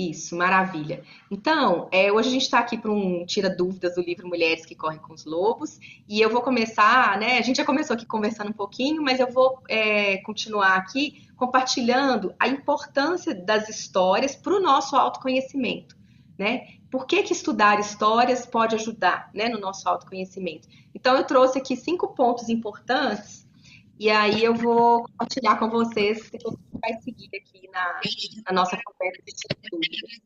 Isso, maravilha. Então, hoje a gente está aqui para um tira dúvidas do livro Mulheres que Correm com os Lobos, e eu vou começar, né? A gente já começou aqui conversando um pouquinho, mas eu vou continuar aqui compartilhando a importância das histórias para o nosso autoconhecimento, né? Por que que estudar histórias pode ajudar, né, no nosso autoconhecimento? Então, eu trouxe aqui 5 pontos importantes, e aí eu vou compartilhar com vocês, que a gente vai seguir aqui na nossa conversa de tira dúvidas.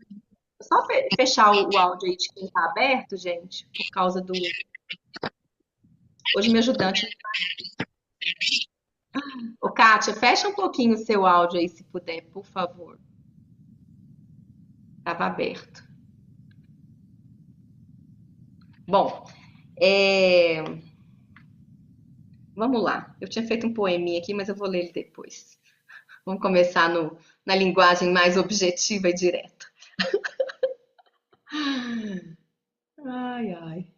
Só fechar o áudio aí de quem tá aberto, gente, por causa do. Hoje, meu ajudante. Ô, Kátia, fecha um pouquinho o seu áudio aí, se puder, por favor. Tava aberto. Bom, vamos lá. Eu tinha feito um poeminha aqui, mas eu vou ler ele depois. Vamos começar na linguagem mais objetiva e direta. Ai, ai.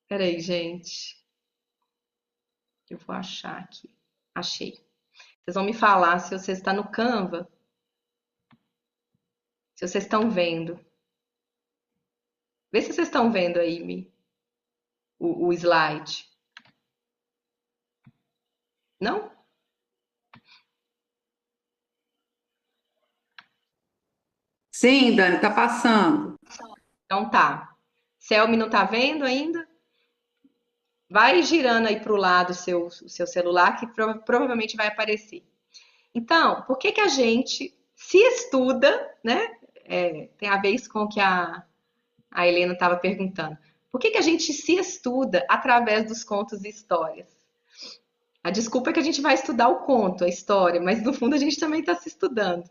Peraí, gente. Eu vou achar aqui. Achei. Vocês vão me falar se você está no Canva, se vocês estão vendo. Vê se vocês estão vendo aí o slide. Não? Sim, Dani, tá passando. Então tá. Selmi não tá vendo ainda? Vai girando aí para o lado o seu celular, que provavelmente vai aparecer. Então, por que que a gente se estuda, né? Tem a ver isso com o que a Helena estava perguntando. Por que que a gente se estuda através dos contos e histórias? A desculpa é que a gente vai estudar o conto, a história, mas no fundo a gente também está se estudando.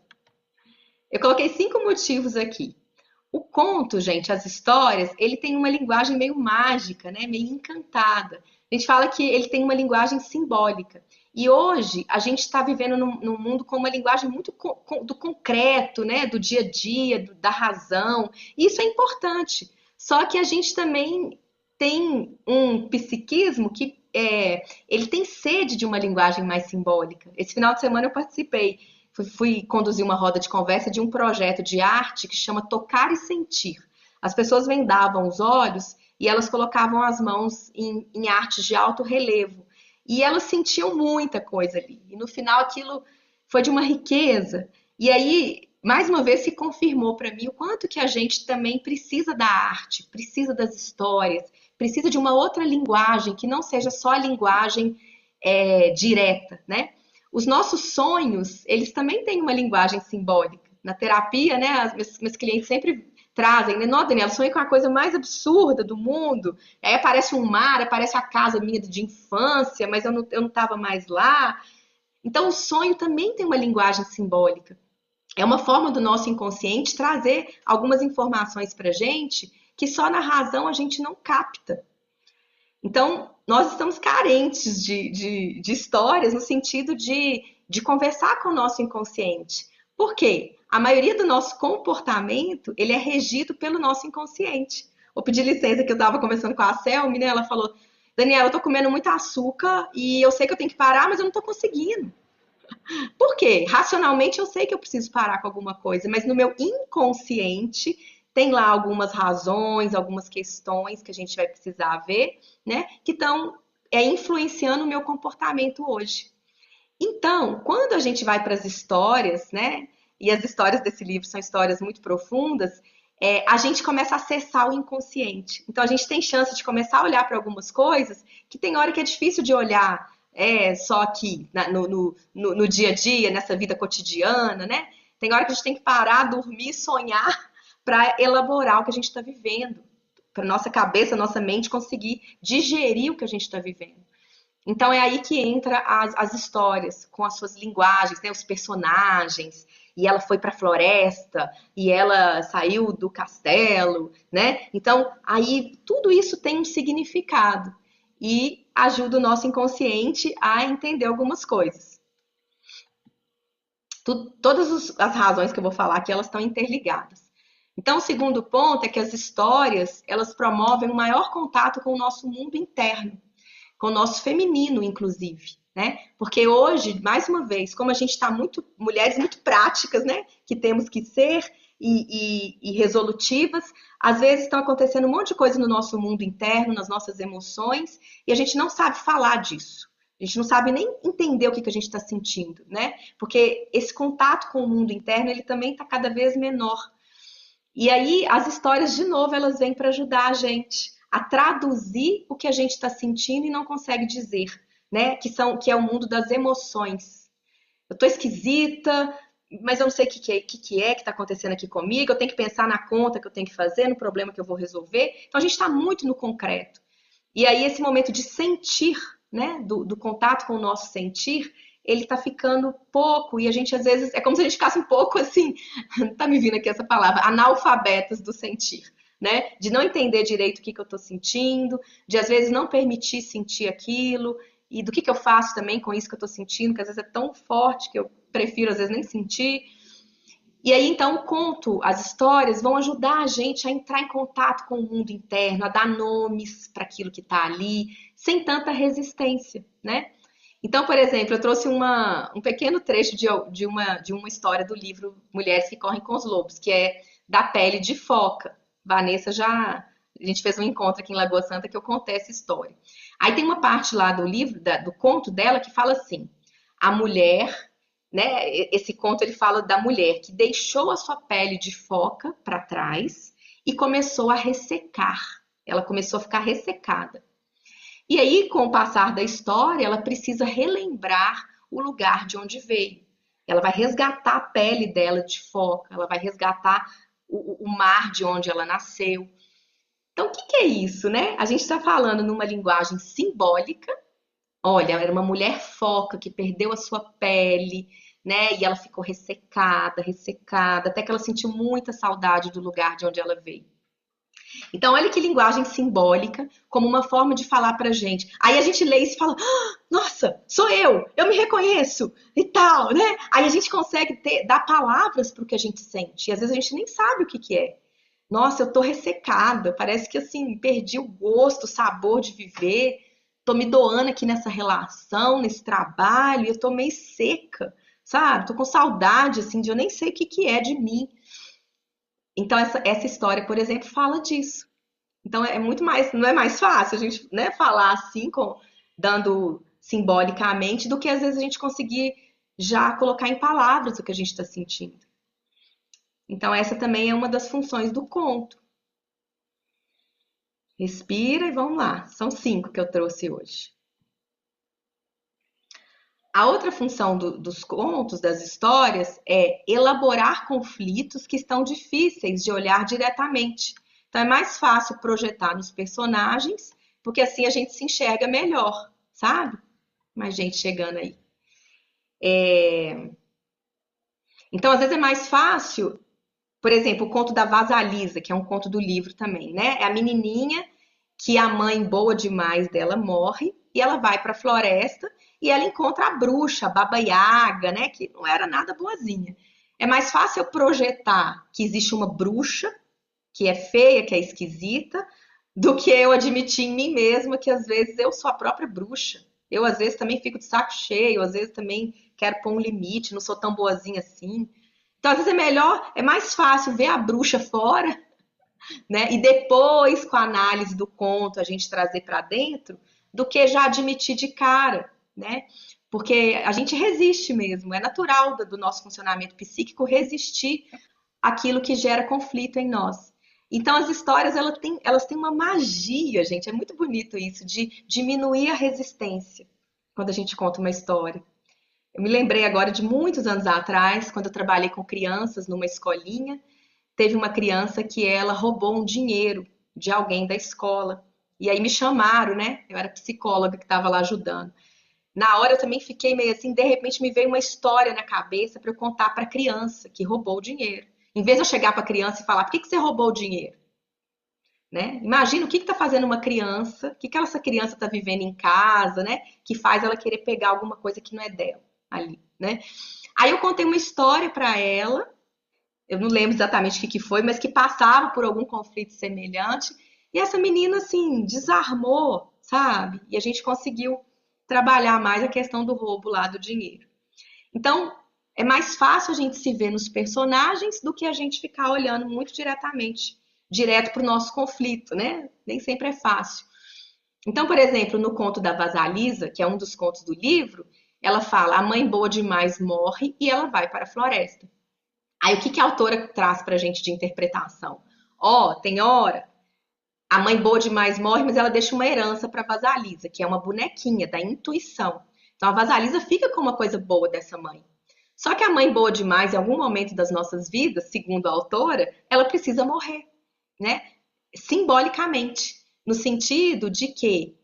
Eu coloquei 5 motivos aqui. O conto, gente, as histórias, ele tem uma linguagem meio mágica, né? Meio encantada. A gente fala que ele tem uma linguagem simbólica. E hoje a gente está vivendo num mundo com uma linguagem muito do concreto, né? Do dia a dia, da razão. E isso é importante. Só que a gente também tem um psiquismo que ele tem sede de uma linguagem mais simbólica. Esse final de semana eu participei fui conduzir uma roda de conversa de um projeto de arte que chama Tocar e Sentir. As pessoas vendavam os olhos e elas colocavam as mãos em artes de alto relevo. E elas sentiam muita coisa ali. E no final aquilo foi de uma riqueza. E aí, mais uma vez, se confirmou para mim o quanto que a gente também precisa da arte, precisa das histórias, precisa de uma outra linguagem que não seja só a linguagem direta, né? Os nossos sonhos, eles também têm uma linguagem simbólica. Na terapia, né, meus clientes sempre trazem, né? Não, Daniela, sonhei com a coisa mais absurda do mundo. Aí aparece um mar, aparece a casa minha de infância, mas eu não estava mais lá. Então, o sonho também tem uma linguagem simbólica. É uma forma do nosso inconsciente trazer algumas informações para gente que só na razão a gente não capta. Então, nós estamos carentes de histórias no sentido de conversar com o nosso inconsciente. Por quê? A maioria do nosso comportamento, ele é regido pelo nosso inconsciente. Vou pedir licença que eu estava conversando com a Selmi, né? Ela falou, Daniela, eu tô comendo muito açúcar e eu sei que eu tenho que parar, mas eu não tô conseguindo. Por quê? Racionalmente eu sei que eu preciso parar com alguma coisa, mas no meu inconsciente tem lá algumas razões, algumas questões que a gente vai precisar ver, né? Que estão influenciando o meu comportamento hoje. Então, quando a gente vai para as histórias, né? E as histórias desse livro são histórias muito profundas, a gente começa a acessar o inconsciente. Então, a gente tem chance de começar a olhar para algumas coisas que tem hora que é difícil de olhar só aqui, no dia a dia, nessa vida cotidiana, né? Tem hora que a gente tem que parar, dormir, sonhar para elaborar o que a gente está vivendo, para nossa cabeça, nossa mente conseguir digerir o que a gente está vivendo. Então é aí que entra as histórias, com as suas linguagens, né, os personagens. E ela foi para a floresta, e ela saiu do castelo, né? Então, aí tudo isso tem um significado e ajuda o nosso inconsciente a entender algumas coisas. Todas as razões que eu vou falar aqui, elas estão interligadas. Então, o segundo ponto é que as histórias, elas promovem um maior contato com o nosso mundo interno, com o nosso feminino, inclusive. né? Porque hoje, mais uma vez, como a gente está muito, mulheres muito práticas, né? Que temos que ser e resolutivas, às vezes estão acontecendo um monte de coisa no nosso mundo interno, nas nossas emoções, e a gente não sabe falar disso. A gente não sabe nem entender o que a gente está sentindo, né? Porque esse contato com o mundo interno, ele também está cada vez menor. E aí, as histórias, de novo, elas vêm para ajudar a gente a traduzir o que a gente está sentindo e não consegue dizer, né? Que é o mundo das emoções. Eu tô esquisita, mas eu não sei o que está acontecendo aqui comigo. Eu tenho que pensar na conta que eu tenho que fazer, no problema que eu vou resolver. Então, a gente está muito no concreto. E aí, esse momento de sentir, né? Do contato com o nosso sentir, ele tá ficando pouco. E a gente, às vezes, é como se a gente ficasse um pouco assim, tá me vindo aqui essa palavra, analfabetas do sentir. Né? De não entender direito o que eu estou sentindo, de às vezes não permitir sentir aquilo, e do que eu faço também com isso que eu estou sentindo, que às vezes é tão forte que eu prefiro às vezes nem sentir. E aí então o conto, as histórias vão ajudar a gente a entrar em contato com o mundo interno, a dar nomes para aquilo que está ali, sem tanta resistência, né? Então, por exemplo, eu trouxe um pequeno trecho de uma história do livro Mulheres que Correm com os Lobos, que é da pele de foca. Vanessa já. A gente fez um encontro aqui em Lagoa Santa que eu contei essa história. Aí tem uma parte lá do livro, do conto dela, que fala assim: a mulher, né? Esse conto ele fala da mulher que deixou a sua pele de foca para trás e começou a ressecar. Ela começou a ficar ressecada. E aí, com o passar da história, ela precisa relembrar o lugar de onde veio. Ela vai resgatar a pele dela de foca, ela vai resgatar o mar de onde ela nasceu. Então, o que é isso, né? A gente está falando numa linguagem simbólica. Olha, era uma mulher foca que perdeu a sua pele, né? E ela ficou ressecada, ressecada, até que ela sentiu muita saudade do lugar de onde ela veio. Então, olha que linguagem simbólica, como uma forma de falar pra gente. Aí a gente lê isso e fala: ah, nossa, sou eu me reconheço e tal, né? Aí a gente consegue dar palavras pro que a gente sente. E às vezes a gente nem sabe o que é. Nossa, eu tô ressecada, parece que assim, perdi o gosto, o sabor de viver. Tô me doando aqui nessa relação, nesse trabalho, e eu tô meio seca, sabe? Tô com saudade, assim, de eu nem sei o que é de mim. Então, essa história, por exemplo, fala disso. Então é muito mais, não é mais fácil a gente, né, falar assim, dando simbolicamente, do que às vezes a gente conseguir já colocar em palavras o que a gente está sentindo. Então essa também é uma das funções do conto. Respira e vamos lá. São 5 que eu trouxe hoje. A outra função dos contos, das histórias, é elaborar conflitos que estão difíceis de olhar diretamente. Então é mais fácil projetar nos personagens, porque assim a gente se enxerga melhor, sabe? Mais gente chegando aí. Então, às vezes é mais fácil, por exemplo, o conto da Vasalisa, que é um conto do livro também, né? É a menininha que a mãe boa demais dela morre e ela vai para a floresta e ela encontra a bruxa, a Baba Yaga, né? Que não era nada boazinha. É mais fácil eu projetar que existe uma bruxa que é feia, que é esquisita, do que eu admitir em mim mesma que às vezes eu sou a própria bruxa. Eu às vezes também fico de saco cheio, às vezes também quero pôr um limite, não sou tão boazinha assim. Então, às vezes é melhor, é mais fácil ver a bruxa fora, né? E depois, com a análise do conto, a gente trazer para dentro, do que já admitir de cara, né? Porque a gente resiste mesmo, é natural do nosso funcionamento psíquico resistir àquilo que gera conflito em nós. Então, as histórias, elas têm uma magia, gente, é muito bonito isso, de diminuir a resistência quando a gente conta uma história. Eu me lembrei agora de muitos anos atrás, quando eu trabalhei com crianças numa escolinha, teve uma criança que ela roubou um dinheiro de alguém da escola. E aí me chamaram, né? Eu era psicóloga que estava lá ajudando. Na hora eu também fiquei meio assim, de repente me veio uma história na cabeça para eu contar para a criança que roubou o dinheiro. Em vez de eu chegar para a criança e falar, por que você roubou o dinheiro? Né? Imagina o que está fazendo uma criança, o que essa criança está vivendo em casa, né? Que faz ela querer pegar alguma coisa que não é dela ali, né? Aí eu contei uma história para ela, eu não lembro exatamente o que foi, mas que passava por algum conflito semelhante, e essa menina assim desarmou, sabe? E a gente conseguiu trabalhar mais a questão do roubo lá do dinheiro. Então, é mais fácil a gente se ver nos personagens do que a gente ficar olhando muito direto para o nosso conflito, né? Nem sempre é fácil. Então, por exemplo, no conto da Vasalisa, que é um dos contos do livro, ela fala: a mãe boa demais morre e ela vai para a floresta. Aí o que que a autora traz para a gente de interpretação? Ó, tem hora, a mãe boa demais morre, mas ela deixa uma herança para a Vasalisa, que é uma bonequinha da intuição. Então a Vasalisa fica com uma coisa boa dessa mãe. Só que a mãe boa demais, em algum momento das nossas vidas, segundo a autora, ela precisa morrer, né? Simbolicamente, no sentido de que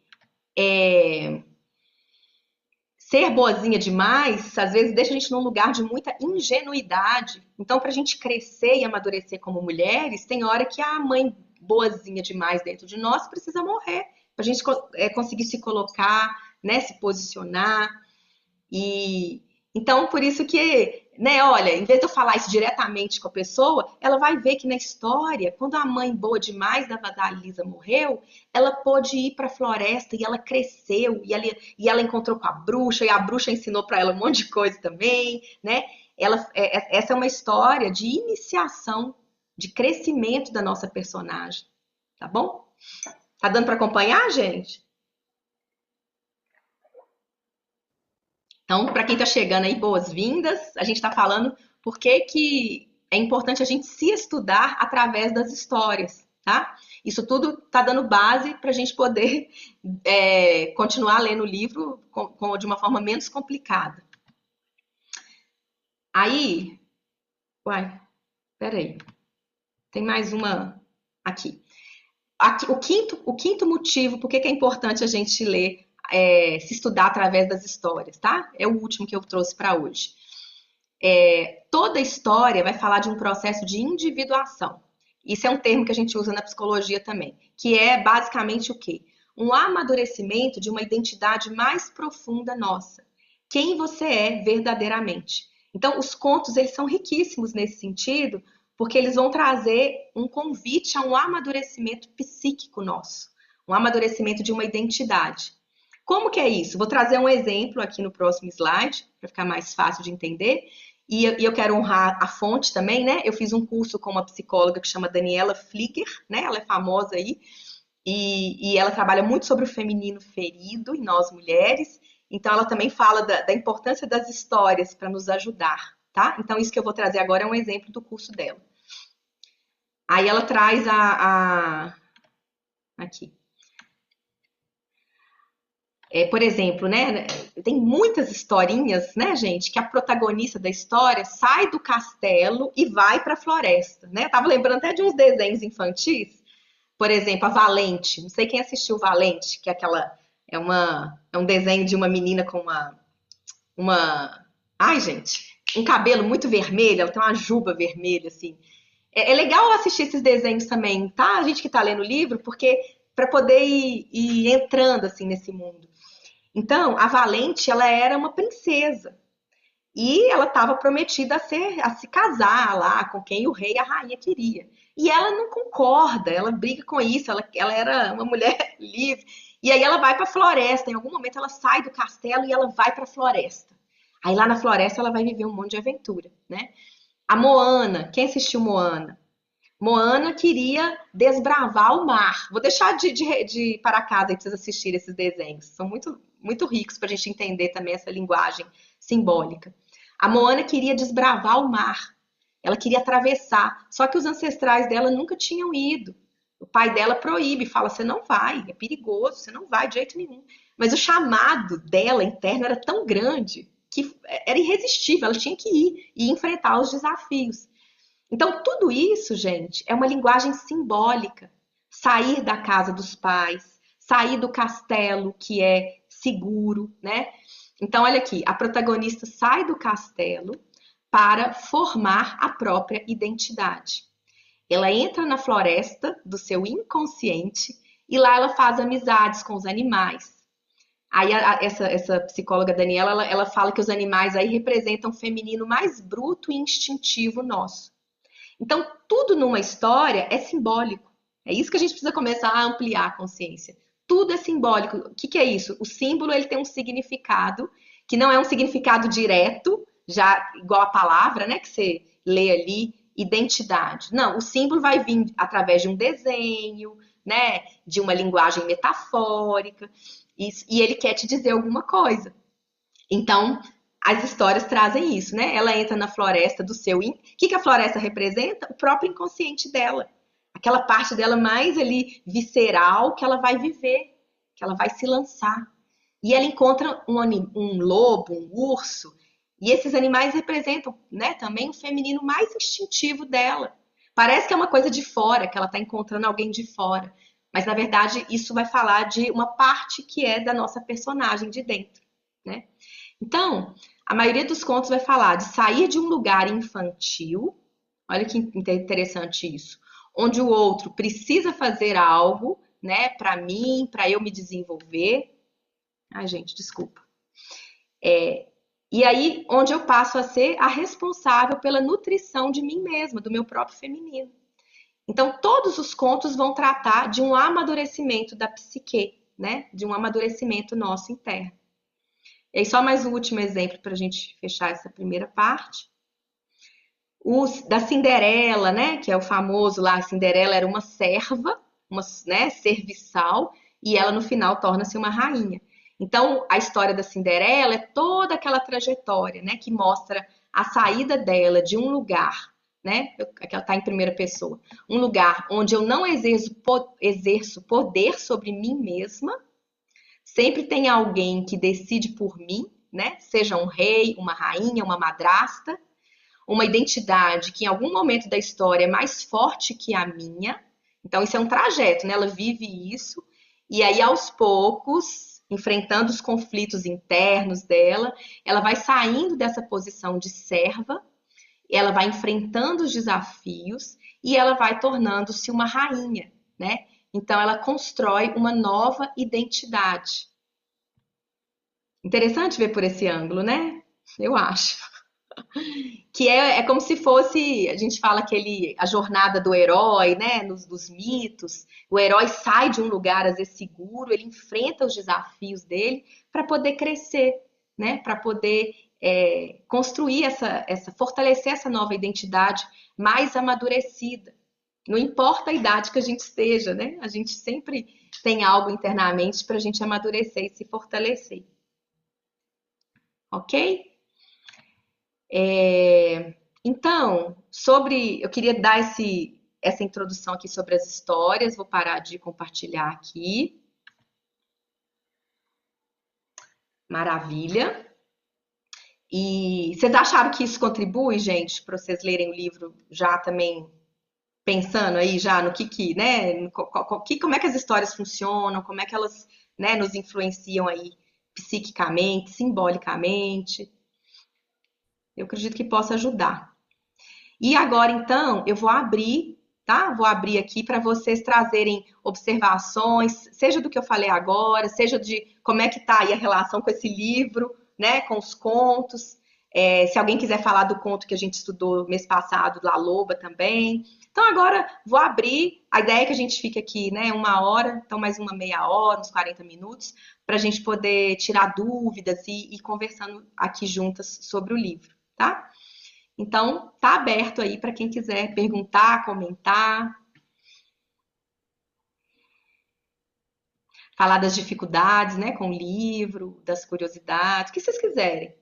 ser boazinha demais, às vezes, deixa a gente num lugar de muita ingenuidade. Então, para a gente crescer e amadurecer como mulheres, tem hora que a mãe boazinha demais dentro de nós precisa morrer, para a gente conseguir se colocar, né, se posicionar. E então, por isso que, né, olha, em vez de eu falar isso diretamente com a pessoa, ela vai ver que na história, quando a mãe boa demais da Vadalisa morreu, ela pôde ir para a floresta e ela cresceu, e ela encontrou com a bruxa, e a bruxa ensinou para ela um monte de coisa também, né? Essa é uma história de iniciação, de crescimento da nossa personagem, tá bom? Tá dando para acompanhar, gente? Então, para quem está chegando aí, boas-vindas. A gente está falando por que é importante a gente se estudar através das histórias, tá? Isso tudo está dando base para a gente poder continuar lendo o livro de uma forma menos complicada. Aí, uai, peraí, tem mais uma aqui. O quinto motivo por que é importante a gente ler, se estudar através das histórias, tá? É o último que eu trouxe para hoje. Toda história vai falar de um processo de individuação. Isso é um termo que a gente usa na psicologia também, que é basicamente o quê? Um amadurecimento de uma identidade mais profunda nossa. Quem você é verdadeiramente. Então, os contos, eles são riquíssimos nesse sentido, porque eles vão trazer um convite a um amadurecimento psíquico nosso, um amadurecimento de uma identidade. Como que é isso? Vou trazer um exemplo aqui no próximo slide, para ficar mais fácil de entender. E eu quero honrar a fonte também, né? Eu fiz um curso com uma psicóloga que chama Daniela Flicker, né? Ela é famosa aí, e ela trabalha muito sobre o feminino ferido em nós mulheres. Então, ela também fala da importância das histórias para nos ajudar, tá? Então, isso que eu vou trazer agora é um exemplo do curso dela. Aí ela traz aqui. Por exemplo, né? Tem muitas historinhas, né, gente, que a protagonista da história sai do castelo e vai para a floresta, né? Eu tava lembrando até de uns desenhos infantis, por exemplo, a Valente. Não sei quem assistiu Valente, que é um desenho de uma menina com ai, gente, um cabelo muito vermelho, ela tem uma juba vermelha, assim. É legal assistir esses desenhos também, tá? A gente que tá lendo o livro, porque para poder ir entrando assim nesse mundo. Então, a Valente, ela era uma princesa. E ela estava prometida a se casar lá com quem o rei e a rainha queria. E ela não concorda, ela briga com isso, ela era uma mulher livre. E aí ela vai para a floresta, em algum momento ela sai do castelo e ela vai para a floresta. Aí lá na floresta ela vai viver um monte de aventura, né? A Moana, quem assistiu Moana? Moana queria desbravar o mar. Vou deixar de para casa aí para vocês assistirem esses desenhos. São muito, muito ricos para a gente entender também essa linguagem simbólica. A Moana queria desbravar o mar. Ela queria atravessar. Só que os ancestrais dela nunca tinham ido. O pai dela proíbe, fala: você não vai, é perigoso, você não vai de jeito nenhum. Mas o chamado dela interno era tão grande que era irresistível, ela tinha que ir e enfrentar os desafios. Então, tudo isso, gente, é uma linguagem simbólica. Sair da casa dos pais, sair do castelo que é seguro, né? Então, olha aqui, a protagonista sai do castelo para formar a própria identidade. Ela entra na floresta do seu inconsciente e lá ela faz amizades com os animais. Aí essa psicóloga Daniela, ela fala que os animais aí representam o feminino mais bruto e instintivo nosso. Então, tudo numa história é simbólico. É isso que a gente precisa começar a ampliar a consciência. tudo é simbólico. O que que é isso? O símbolo ele tem um significado que não é um significado direto, já igual a palavra, né, que você lê ali, identidade. Não, o símbolo vai vir através de um desenho, né, de uma linguagem metafórica, e ele quer te dizer alguma coisa. Então, as histórias trazem isso, né? Ela entra na floresta do seu. O que que a floresta representa? O próprio inconsciente dela. Aquela parte dela mais ali visceral que ela vai viver, que ela vai se lançar. E ela encontra um lobo, um urso, e esses animais representam, né, também o feminino mais instintivo dela. Parece que é uma coisa de fora, que ela está encontrando alguém de fora, mas na verdade isso vai falar de uma parte que é da nossa personagem de dentro, né? Então, a maioria dos contos vai falar de sair de um lugar infantil, olha que interessante isso, onde o outro precisa fazer algo, né, para mim, para eu me desenvolver. Ai, gente, desculpa. E aí, onde eu passo a ser a responsável pela nutrição de mim mesma, do meu próprio feminino. Então, todos os contos vão tratar de um amadurecimento da psique, né? De um amadurecimento nosso interno. E aí, só mais um último exemplo para a gente fechar essa primeira parte. Da Cinderela, né? Que é o famoso lá, a Cinderela era uma serva, uma, né, serviçal, e ela no final torna-se uma rainha. Então, a história da Cinderela é toda aquela trajetória, né, que mostra a saída dela de um lugar, né, que ela está em primeira pessoa, um lugar onde eu não exerço poder sobre mim mesma, sempre tem alguém que decide por mim, né, seja um rei, uma rainha, uma madrasta, uma identidade que em algum momento da história é mais forte que a minha. Então, isso é um trajeto, né? Ela vive isso, e aí aos poucos, enfrentando os conflitos internos dela, ela vai saindo dessa posição de serva, ela vai enfrentando os desafios e ela vai tornando-se uma rainha, né? Então, ela constrói uma nova identidade. Interessante ver por esse ângulo, né? Eu acho. Que é como se fosse, a gente fala a jornada do herói, né, dos mitos. O herói sai de um lugar às vezes seguro, ele enfrenta os desafios dele para poder crescer, né, para poder construir fortalecer essa nova identidade mais amadurecida. Não importa a idade que a gente esteja, né, a gente sempre tem algo internamente para a gente amadurecer e se fortalecer, ok? Então, eu queria dar essa introdução aqui sobre as histórias, vou parar de compartilhar aqui. Maravilha. E vocês acharam que isso contribui, gente, para vocês lerem o livro já também pensando aí já no né, como é que as histórias funcionam, como é que elas, né, nos influenciam aí psiquicamente, simbolicamente? Eu acredito que possa ajudar. E agora, então, eu vou abrir, tá? Vou abrir aqui para vocês trazerem observações, seja do que eu falei agora, seja de como é que tá aí a relação com esse livro, né? Com os contos. Se alguém quiser falar do conto que a gente estudou mês passado, La Loba também. Então, agora vou abrir. A ideia é que a gente fique aqui, né? Uma hora, então mais uma meia hora, uns 40 minutos, para a gente poder tirar dúvidas e ir conversando aqui juntas sobre o livro, tá? Então, tá aberto aí para quem quiser perguntar, comentar, falar das dificuldades, né, com o livro, das curiosidades, o que vocês quiserem.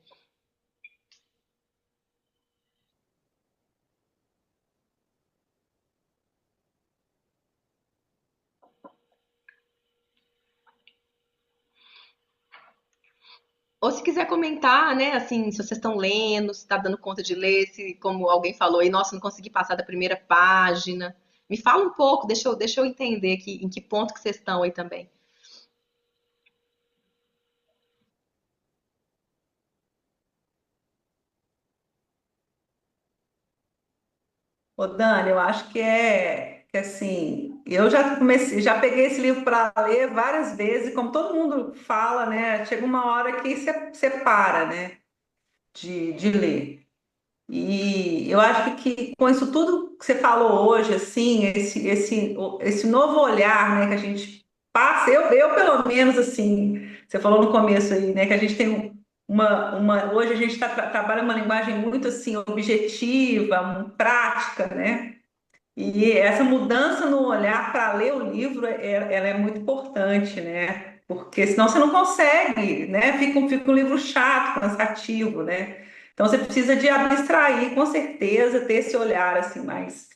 Ou se quiser comentar, né, assim, se vocês estão lendo, se está dando conta de ler, se, como alguém falou aí, nossa, não consegui passar da primeira página. Me fala um pouco, deixa eu entender aqui, em que ponto que vocês estão aí também. Ô, Dani, eu acho que assim, eu já comecei, já peguei esse livro para ler várias vezes, e como todo mundo fala, né? Chega uma hora que você para, né? De ler. E eu acho que com isso tudo que você falou hoje, assim, esse novo olhar, né, que a gente passa, eu pelo menos assim, você falou no começo aí, né, que a gente tem hoje a gente trabalha uma linguagem muito assim objetiva, prática, né? E essa mudança no olhar para ler o livro, ela é muito importante, né? Porque senão você não consegue, né? Fica um livro chato, cansativo, né? Então você precisa de abstrair, com certeza, ter esse olhar assim mais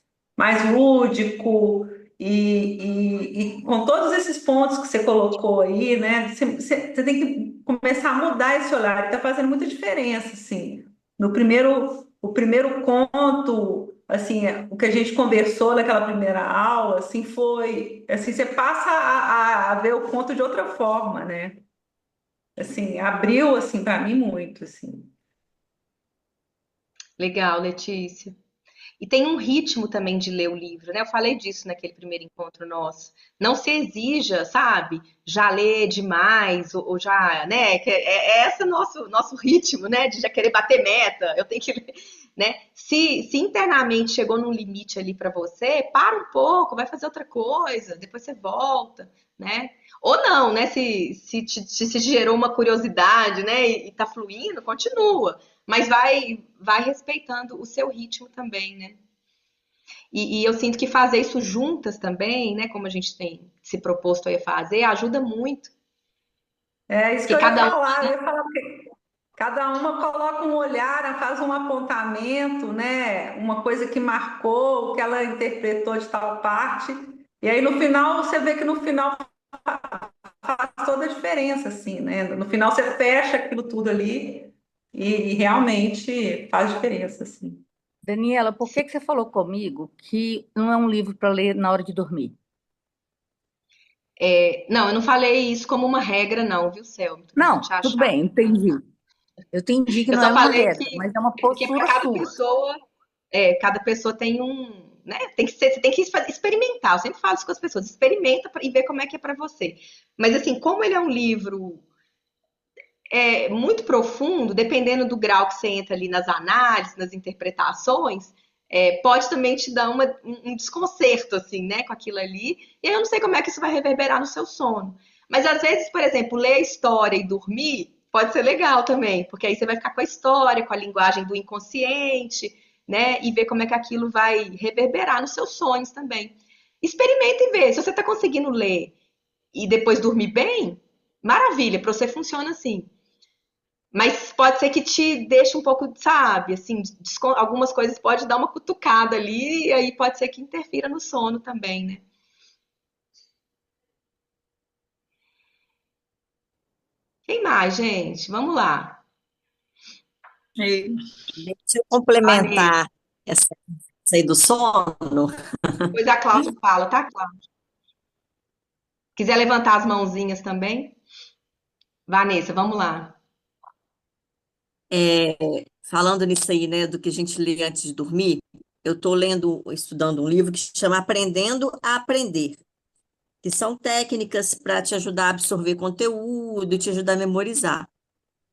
lúdico e com todos esses pontos que você colocou aí, né? Você tem que começar a mudar esse olhar. Está fazendo muita diferença, assim. O primeiro conto, assim, o que a gente conversou naquela primeira aula, assim, foi, assim, você passa a ver o conto de outra forma, né? Assim, abriu, assim, para mim muito, assim. Legal, Letícia. E tem um ritmo também de ler o livro, né? Eu falei disso naquele primeiro encontro nosso. Não se exija, sabe? Já ler demais, ou já, né? É esse nosso ritmo, né? De já querer bater meta. Eu tenho que, né? Se internamente chegou num limite ali para você, para um pouco, vai fazer outra coisa, depois você volta, né? Ou não, né? Se gerou uma curiosidade, né? E tá fluindo, continua. Mas vai respeitando o seu ritmo também, né? E eu sinto que fazer isso juntas também, né, como a gente tem se proposto a fazer, ajuda muito. É isso que Porque eu ia cada um, falar, porque cada uma coloca um olhar, faz um apontamento, né? Uma coisa que marcou, o que ela interpretou de tal parte. E aí no final você vê que no final faz toda a diferença, assim, né? No final você fecha aquilo tudo ali e realmente faz diferença, assim. Daniela, por que que você falou comigo que não é um livro para ler na hora de dormir? não, eu não falei isso como uma regra, não, viu, Selma? Pra não Não, te tudo achar. bem, entendi. Eu entendi que Eu não só é uma falei regra, que, mas é uma que para postura cada sua. pessoa, cada pessoa tem um, né? Tem que ser, você tem que experimentar. Eu sempre falo isso com as pessoas, experimenta e vê como é que é para você. Mas assim, como ele é um livro muito profundo, dependendo do grau que você entra ali nas análises, nas interpretações, pode também te dar um desconcerto, assim, né, com aquilo ali. E eu não sei como é que isso vai reverberar no seu sono. Mas às vezes, por exemplo, ler a história e dormir pode ser legal também, porque aí você vai ficar com a história, com a linguagem do inconsciente, né, e ver como é que aquilo vai reverberar nos seus sonhos também. Experimenta e vê. Se você está conseguindo ler e depois dormir bem, maravilha, para você funciona assim. Mas pode ser que te deixe um pouco, sabe, assim, algumas coisas pode dar uma cutucada ali e aí pode ser que interfira no sono também, né? Quem mais, gente? Vamos lá. E Deixa eu Vanessa. complementar essa aí do sono. Depois a Cláudia fala, tá, Cláudia? Quiser levantar as mãozinhas também? Vanessa, vamos lá. É, falando nisso aí, né, do que a gente lê antes de dormir, eu estou estudando um livro que chama Aprendendo a Aprender, que são técnicas para te ajudar a absorver conteúdo, te ajudar a memorizar.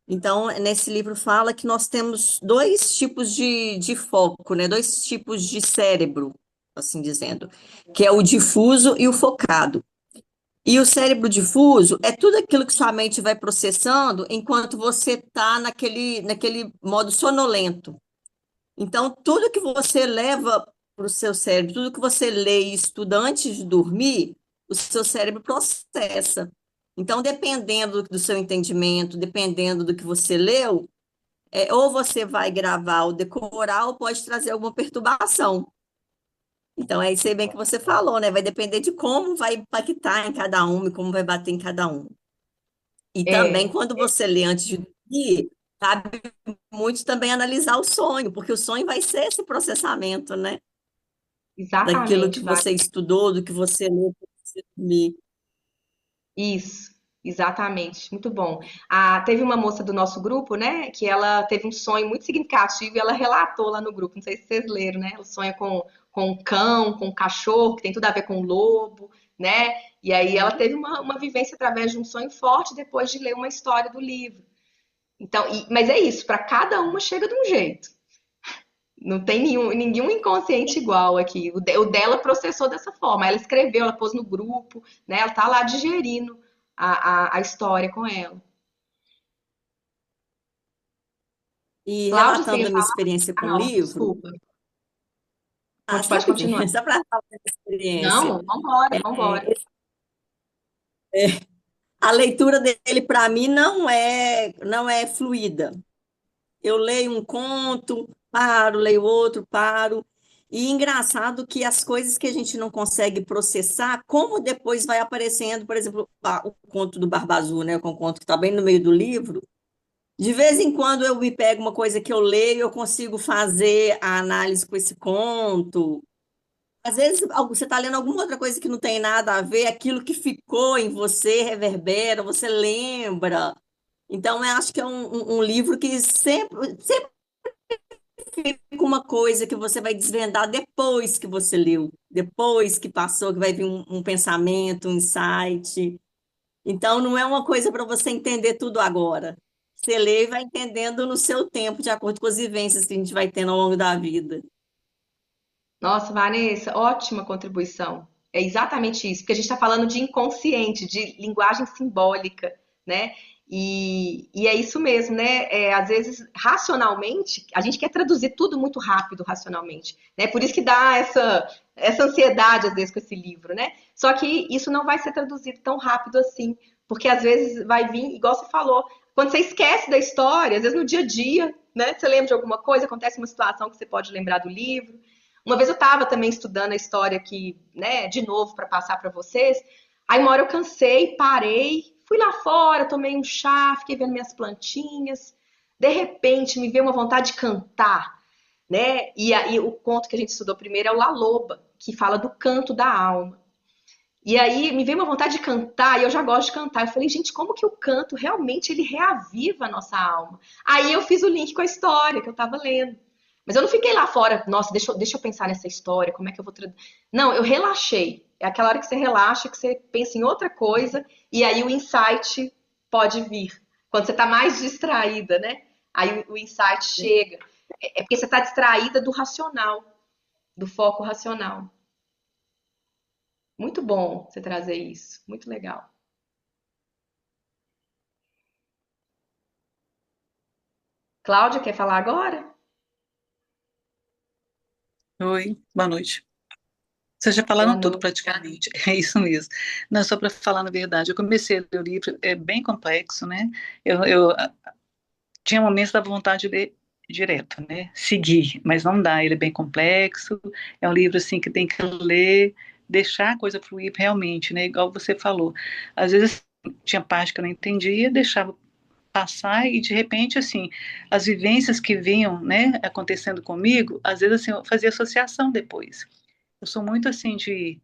Então, nesse livro fala que nós temos dois tipos de foco, né, dois tipos de cérebro, assim dizendo, que é o difuso e o focado. E o cérebro difuso é tudo aquilo que sua mente vai processando enquanto você está naquele modo sonolento. Então, tudo que você leva para o seu cérebro, tudo que você lê e estuda antes de dormir, o seu cérebro processa. Então, dependendo do seu entendimento, dependendo do que você leu, ou você vai gravar ou decorar, ou pode trazer alguma perturbação. Então, é isso aí bem que você falou, né? Vai depender de como vai impactar em cada um e como vai bater em cada um. E também, É, quando você lê antes de dormir, cabe muito também analisar o sonho, porque o sonho vai ser esse processamento, né? Daquilo que exatamente, você estudou, do que você leu para você dormir. isso, exatamente, muito bom. Ah, teve uma moça do nosso grupo, né, que ela teve um sonho muito significativo e ela relatou lá no grupo, não sei se vocês leram, né? Ela sonha com um cão, com um cachorro, que tem tudo a ver com um lobo, né? E aí ela teve uma vivência através de um sonho forte depois de ler uma história do livro. Então, mas é isso, para cada uma chega de um jeito. Não tem nenhum inconsciente igual aqui. O dela processou dessa forma. Ela escreveu, ela pôs no grupo, né? Ela tá lá digerindo a história com ela. E Cláudia, você relatando ia a minha falar? experiência Ah, com o não, livro, desculpa. só Pode continuar. rapidinho, só para falar da experiência. Não, vambora, vambora. É, a leitura dele, para mim, não é fluida. Eu leio um conto, paro, leio outro, paro. E engraçado que as coisas que a gente não consegue processar, como depois vai aparecendo, por exemplo, o conto do Barba Azul, né, que é um conto que está bem no meio do livro. De vez em quando eu me pego uma coisa que eu leio, eu consigo fazer a análise com esse conto. Às vezes você está lendo alguma outra coisa que não tem nada a ver, aquilo que ficou em você reverbera, você lembra. Então, eu acho que é um livro que sempre fica uma coisa que você vai desvendar depois que você leu, depois que passou, que vai vir um pensamento, um insight. Então, não é uma coisa para você entender tudo agora. Você lê e vai entendendo no seu tempo, de acordo com as vivências que a gente vai tendo ao longo da vida. Nossa, Vanessa, ótima contribuição. É exatamente isso, porque a gente está falando de inconsciente, de linguagem simbólica, né? E é isso mesmo, né? Às vezes, racionalmente, a gente quer traduzir tudo muito rápido, racionalmente, né? Por isso que dá essa ansiedade, às vezes, com esse livro, né? Só que isso não vai ser traduzido tão rápido assim, porque às vezes vai vir, igual você falou, quando você esquece da história, às vezes no dia a dia, né? Você lembra de alguma coisa, acontece uma situação que você pode lembrar do livro. Uma vez eu estava também estudando a história aqui, né, de novo para passar para vocês. Aí uma hora eu cansei, parei, fui lá fora, tomei um chá, fiquei vendo minhas plantinhas. De repente me veio uma vontade de cantar, né? E aí o conto que a gente estudou primeiro é o La Loba, que fala do canto da alma. E aí me veio uma vontade de cantar, e eu já gosto de cantar. Eu falei, gente, como que o canto realmente ele reaviva a nossa alma? Aí eu fiz o link com a história que eu estava lendo. Mas eu não fiquei lá fora, nossa, deixa eu pensar nessa história, como é que eu vou traduzir. Não, eu relaxei. É aquela hora que você relaxa, que você pensa em outra coisa, e aí o insight pode vir. Quando você está mais distraída, né? Aí o insight chega. É porque você está distraída do racional, do foco racional. Muito bom você trazer isso. Muito legal. Cláudia, quer falar agora? Oi, boa noite. Vocês já Boa falaram tudo noite. praticamente, é isso mesmo. Não, só para falar na verdade, eu comecei a ler o livro, é bem complexo, né? Eu tinha momentos da vontade de ler direto, né? Seguir, mas não dá, ele é bem complexo, é um livro assim que tem que ler, deixar a coisa fluir realmente, né? Igual você falou. Às vezes tinha parte que eu não entendia, deixava passar e de repente assim, as vivências que vinham, né, acontecendo comigo, às vezes assim, eu fazia associação depois. Eu sou muito assim de,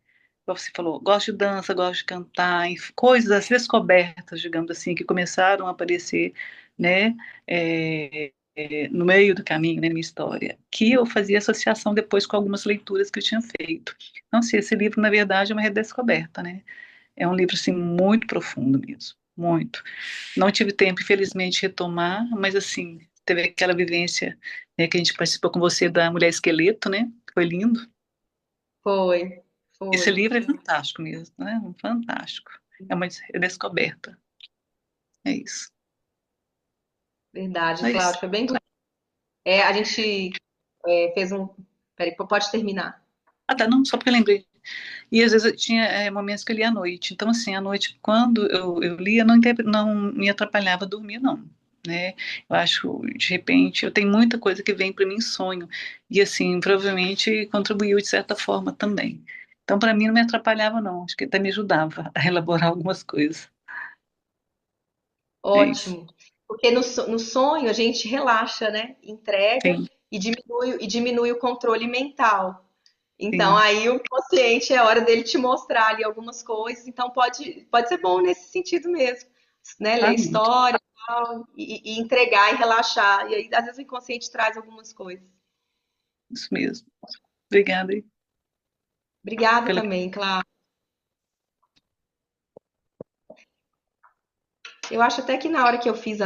como você falou, gosto de dança, gosto de cantar, coisas, as descobertas, digamos assim, que começaram a aparecer, né, no meio do caminho, né, na minha história, que eu fazia associação depois com algumas leituras que eu tinha feito. Então, assim, esse livro, na verdade, é uma redescoberta, né? É um livro, assim, muito profundo mesmo, muito. Não tive tempo, infelizmente, de retomar, mas, assim, teve aquela vivência, né, que a gente participou com você da Mulher Esqueleto, né? Foi lindo. Foi, Esse foi. livro é fantástico mesmo, né? Fantástico. É uma descoberta. É isso. Verdade, É isso. Cláudia, foi bem. A gente fez um. Peraí, pode terminar. Ah, tá, não, só porque eu lembrei. E às vezes eu tinha momentos que eu lia à noite. Então, assim, à noite, quando eu lia, não me atrapalhava dormir, não. Né? Eu acho, de repente, eu tenho muita coisa que vem para mim em sonho. E, assim, provavelmente contribuiu de certa forma também. Então, para mim, não me atrapalhava, não. Acho que até me ajudava a elaborar algumas coisas. É isso. Ótimo. Porque no sonho a gente relaxa, né? Entrega Sim, e diminui o controle mental. Então, sim. aí o consciente é hora dele te mostrar ali algumas coisas. Então, pode ser bom nesse sentido mesmo, né? Ler Ah, muito. história e tal, e entregar e relaxar. E aí, às vezes, o inconsciente traz algumas coisas. Isso mesmo. Obrigada aí Obrigada pela. também, Cláudia. Eu acho até que na hora que eu fiz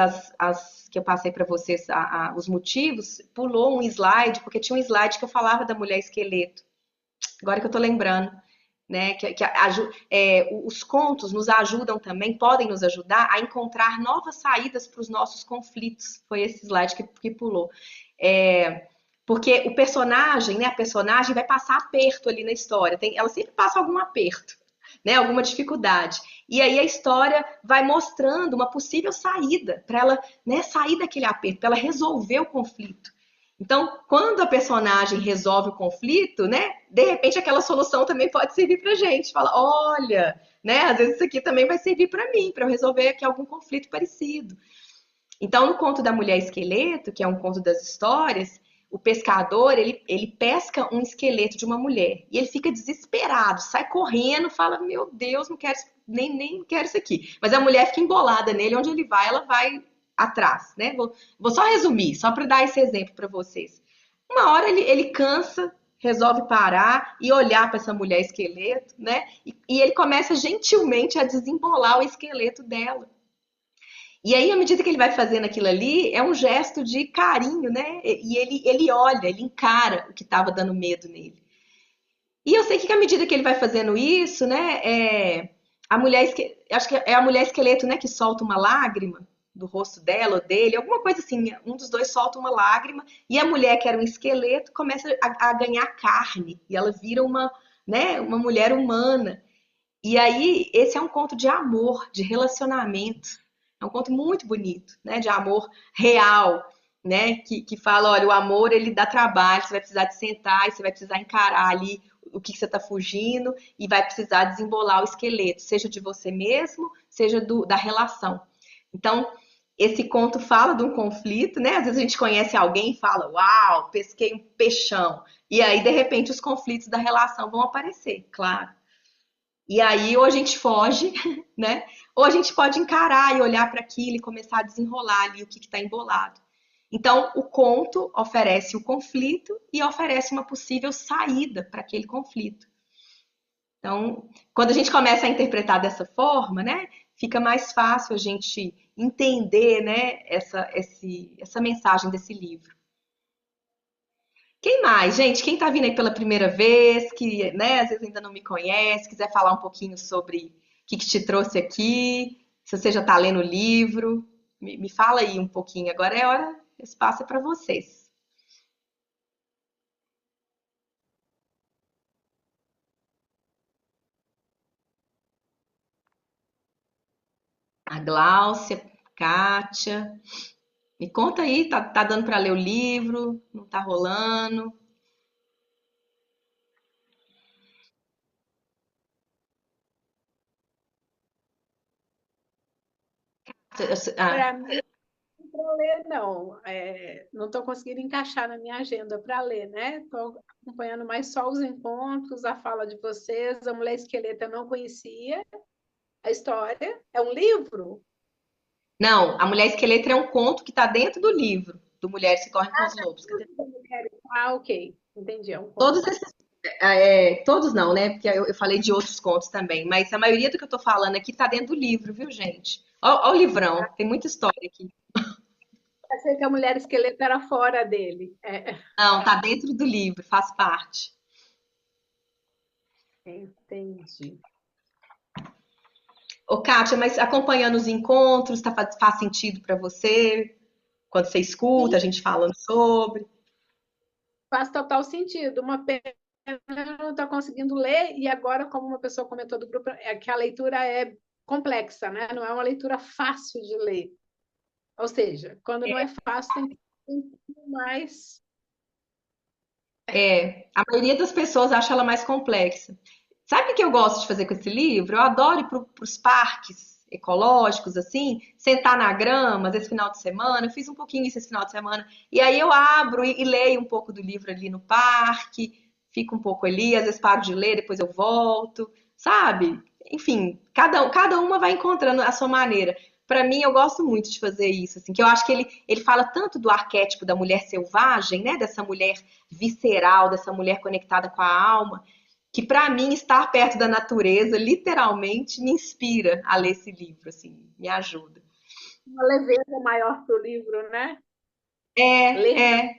que eu passei para vocês os motivos, pulou um slide, porque tinha um slide que eu falava da mulher esqueleto. Agora que eu tô lembrando, né? Os contos nos ajudam também, podem nos ajudar a encontrar novas saídas para os nossos conflitos. Foi esse slide que pulou. É, porque o personagem, né? A personagem vai passar aperto ali na história. Ela sempre passa algum aperto, né? Alguma dificuldade. E aí a história vai mostrando uma possível saída para ela, né, sair daquele aperto, para ela resolver o conflito. Então, quando a personagem resolve o conflito, né, de repente aquela solução também pode servir pra gente. Fala, olha, né, às vezes isso aqui também vai servir para mim, para eu resolver aqui algum conflito parecido. Então, no conto da Mulher Esqueleto, que é um conto das histórias, o pescador, ele pesca um esqueleto de uma mulher. E ele fica desesperado, sai correndo, fala, meu Deus, não quero, nem quero isso aqui. Mas a mulher fica embolada nele, onde ele vai, ela vai atrás, né? Vou só resumir, só para dar esse exemplo para vocês. Uma hora ele cansa, resolve parar e olhar para essa mulher esqueleto, né? E ele começa gentilmente a desembolar o esqueleto dela. E aí, à medida que ele vai fazendo aquilo ali, é um gesto de carinho, né? E ele olha, ele encara o que estava dando medo nele. E eu sei que à medida que ele vai fazendo isso, né? Acho que é a mulher esqueleto, né? Que solta uma lágrima do rosto dela ou dele, alguma coisa assim. Um dos dois solta uma lágrima e a mulher, que era um esqueleto, começa a ganhar carne. E ela vira né? Uma mulher humana. E aí, esse é um conto de amor, de relacionamento. É um conto muito bonito, né? De amor real, né? Que fala, olha, o amor ele dá trabalho, você vai precisar de sentar e você vai precisar encarar ali o que você está fugindo e vai precisar desembolar o esqueleto, seja de você mesmo, seja da relação. Então, esse conto fala de um conflito, né? Às vezes a gente conhece alguém e fala, uau, pesquei um peixão. E aí, de repente, os conflitos da relação vão aparecer, claro. E aí, ou a gente foge, né? Ou a gente pode encarar e olhar para aquilo e começar a desenrolar ali o que está embolado. Então, o conto oferece o conflito e oferece uma possível saída para aquele conflito. Então, quando a gente começa a interpretar dessa forma, né, fica mais fácil a gente entender, né, essa mensagem desse livro. Quem mais, gente? Quem está vindo aí pela primeira vez, que, né, às vezes ainda não me conhece, quiser falar um pouquinho sobre o que te trouxe aqui, se você já está lendo o livro, me fala aí um pouquinho. Agora é hora, o espaço é para vocês. A Gláucia, Kátia, me conta aí, tá dando para ler o livro? Não tá rolando? Para Ah, mim, para ler, não. Não estou conseguindo encaixar na minha agenda para ler, né? Estou acompanhando mais só os encontros, a fala de vocês. A Mulher Esqueleta eu não conhecia a história. É um livro? não, A Mulher Esqueleto é um conto que está dentro do livro, do Mulheres que Correm com os Lobos. Ah, ok. Entendi. É um Todos conto. esses, todos não, né? Porque eu falei de outros contos também, mas a maioria do que eu tô falando aqui tá dentro do livro, viu, gente? Ó o livrão, tem muita história aqui. Achei que a Mulher Esqueleta era fora dele. Não, tá dentro do livro, faz parte. Entendi. Ô, Kátia, mas acompanhando os encontros, faz sentido para você? Quando você escuta Sim, a gente falando sobre? faz total sentido. Uma pena eu não estou conseguindo ler, e agora, como uma pessoa comentou do grupo, é que a leitura é complexa, né? Não é uma leitura fácil de ler. Ou seja, quando não é fácil, tem que ter um pouquinho mais. A maioria das pessoas acha ela mais complexa. Sabe o que eu gosto de fazer com esse livro? Eu adoro ir para os parques ecológicos, assim, sentar na grama, às vezes final de semana. Eu fiz um pouquinho isso esse final de semana. E aí eu abro e leio um pouco do livro ali no parque, fico um pouco ali, às vezes paro de ler, depois eu volto, sabe? Enfim, cada uma vai encontrando a sua maneira. Para mim, eu gosto muito de fazer isso, assim, que eu acho que ele fala tanto do arquétipo da mulher selvagem, né? Dessa mulher visceral, dessa mulher conectada com a alma, que para mim estar perto da natureza, literalmente, me inspira a ler esse livro, assim, me ajuda. uma leveza maior para o livro, né? Ler É, na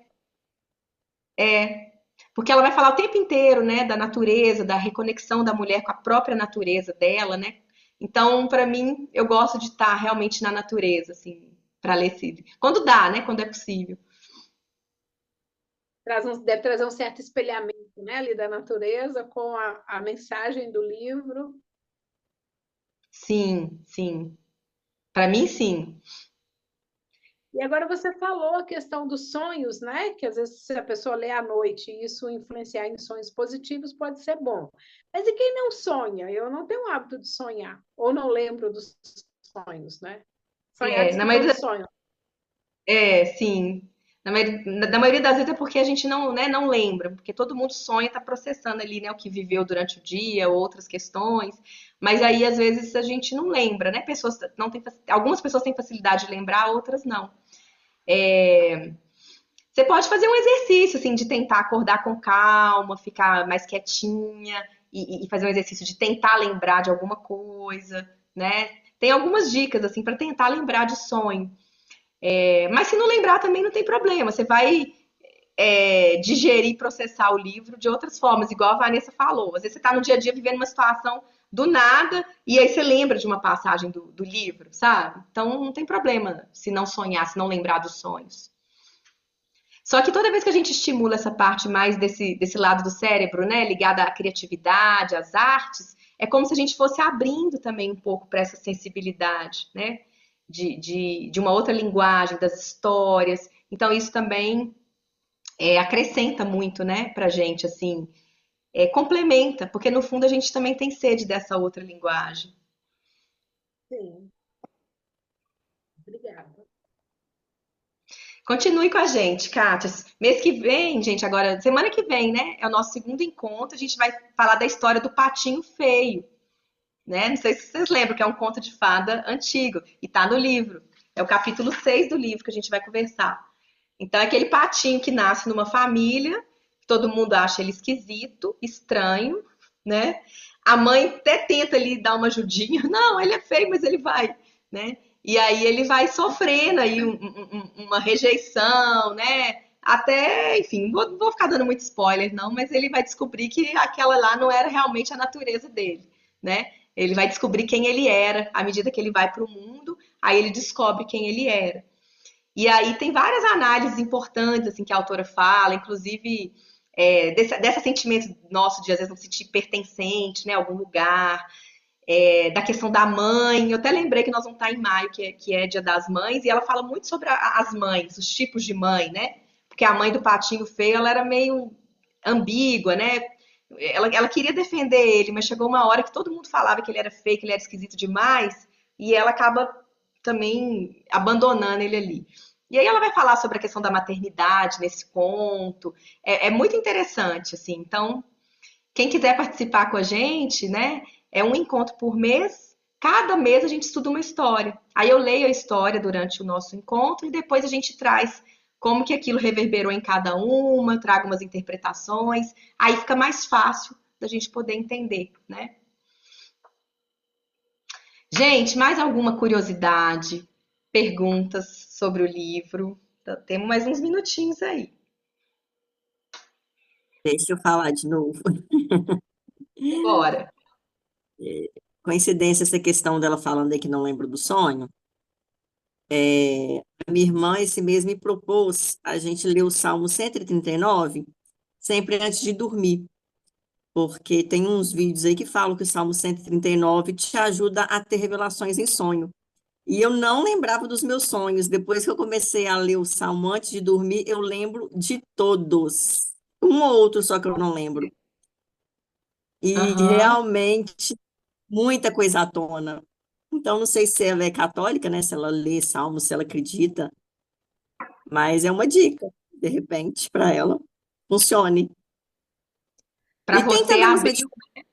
é. Porque ela vai falar o tempo inteiro, né, da natureza, da reconexão da mulher com a própria natureza dela, né? Então, para mim, eu gosto de estar realmente na natureza, assim, para ler esse livro. Quando dá, né? Quando é possível. deve trazer um certo espelhamento, né, ali da natureza com a mensagem do livro. Sim, sim. Para mim, sim. E agora você falou a questão dos sonhos, né? Que às vezes se a pessoa lê à noite e isso influenciar em sonhos positivos pode ser bom. Mas e quem não sonha? Eu não tenho o hábito de sonhar, ou não lembro dos sonhos, né? Sonhar É, diz na que todos maioria, sonham. sim. Da maioria das vezes é porque a gente não, né, não lembra, porque todo mundo sonha, está processando ali, né, o que viveu durante o dia, outras questões, mas aí às vezes a gente não lembra, né? Pessoas não têm, algumas pessoas têm facilidade de lembrar, outras não. Você pode fazer um exercício assim de tentar acordar com calma, ficar mais quietinha e fazer um exercício de tentar lembrar de alguma coisa, né? Tem algumas dicas assim para tentar lembrar de sonho. Mas se não lembrar também não tem problema. Você vai digerir, processar o livro de outras formas, igual a Vanessa falou. Às vezes você está no dia a dia vivendo uma situação do nada e aí você lembra de uma passagem do livro, sabe? Então não tem problema se não sonhar, se não lembrar dos sonhos. Só que toda vez que a gente estimula essa parte mais desse lado do cérebro, né, ligada à criatividade, às artes, é como se a gente fosse abrindo também um pouco para essa sensibilidade, né, de uma outra linguagem, das histórias. Então, isso também acrescenta muito, né, pra gente, assim, complementa, porque no fundo a gente também tem sede dessa outra linguagem. Sim, obrigada. Continue com a gente, Kátia. Mês que vem, gente, agora, semana que vem, né, é o nosso segundo encontro, a gente vai falar da história do Patinho Feio, né? Não sei se vocês lembram, que é um conto de fada antigo, e tá no livro. É o capítulo 6 do livro que a gente vai conversar. Então, é aquele patinho que nasce numa família, todo mundo acha ele esquisito, estranho, né? A mãe até tenta ali dar uma ajudinha. Não, ele é feio, mas ele vai, né? E aí ele vai sofrendo aí uma rejeição, né? Até, enfim, não vou ficar dando muito spoiler, não, mas ele vai descobrir que aquela lá não era realmente a natureza dele, né? Ele vai descobrir quem ele era à medida que ele vai para o mundo, aí ele descobre quem ele era. E aí tem várias análises importantes assim que a autora fala, inclusive desse sentimento nosso de às vezes não se sentir pertencente, né, a algum lugar, da questão da mãe. Eu até lembrei que nós vamos estar em maio, que é Dia das Mães, e ela fala muito sobre as mães, os tipos de mãe, né? Porque a mãe do Patinho Feio, ela era meio ambígua, né? Ela queria defender ele, mas chegou uma hora que todo mundo falava que ele era feio, que ele era esquisito demais, e ela acaba também abandonando ele ali. E aí ela vai falar sobre a questão da maternidade nesse conto. É muito interessante, assim. Então, quem quiser participar com a gente, né? É um encontro por mês. Cada mês a gente estuda uma história. Aí eu leio a história durante o nosso encontro e depois a gente traz como que aquilo reverberou em cada uma, traga umas interpretações. Aí fica mais fácil da gente poder entender, né? Gente, mais alguma curiosidade? Perguntas sobre o livro? Então, temos mais uns minutinhos aí. Deixa eu falar de novo. Bora. Coincidência essa questão dela falando aí que não lembro do sonho. A minha irmã esse mês me propôs a gente ler o Salmo 139 sempre antes de dormir, porque tem uns vídeos aí que falam que o Salmo 139 te ajuda a ter revelações em sonho. E eu não lembrava dos meus sonhos. Depois que eu comecei a ler o Salmo antes de dormir, eu lembro de todos. Um ou outro só que eu não lembro. E Aham. realmente muita coisa à tona. Então, não sei se ela é católica, né? Se ela lê Salmo, se ela acredita, mas é uma dica, de repente, para ela. Funcione. Para E tem você também umas abrir. meditações